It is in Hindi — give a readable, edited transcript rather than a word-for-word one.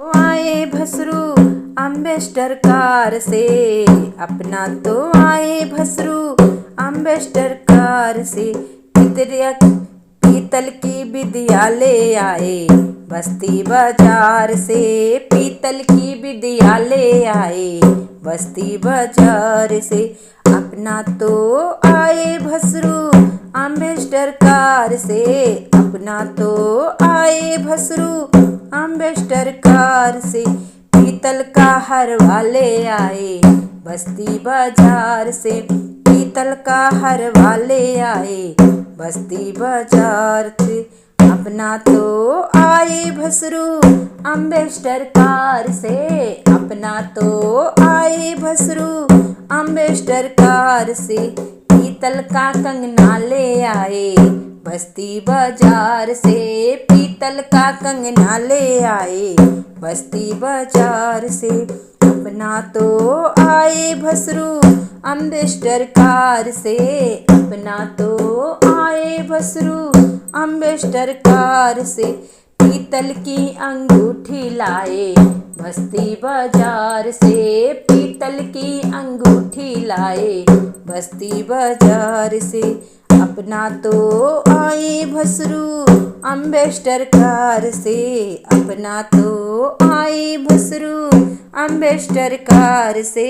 आए भसरू अम्बेस्टर कार से, अपना तो आए भसरू अम्बेस्टर कार से। पीतल की विद्यालय आए बस्ती बाजार से, पीतल की विद्यालय आए बस्ती बाजार से। अपना तो आए भसरू अम्बेस्टर कार से, अपना तो आए भसरू अम्बेस्टर कार से। पीतल का हर वाले आए बस्ती बाजार से, पीतल का हर वाले आए बस्ती बाजार से। अपना तो आए भसरू अम्बेस्टर कार से, अपना तो आए भसरू अम्बेस्टर कार से। पीतल का कंगना ले आए बस्ती बाजार से, पीतल का कंगना ले आए बस्ती बाजार से। अपना तो आए भसरू अम्बेस्टर कार से, अपना तो आए भसरू अम्बेस्टर कार से। पीतल की अंगूठी लाए बस्ती बाजार से, पीतल की अंगूठी लाए बस्ती बाजार से। अपना तो आए भसरू अम्बेस्टर कार से, अपना तो आए भसरू अम्बेस्टर कार से।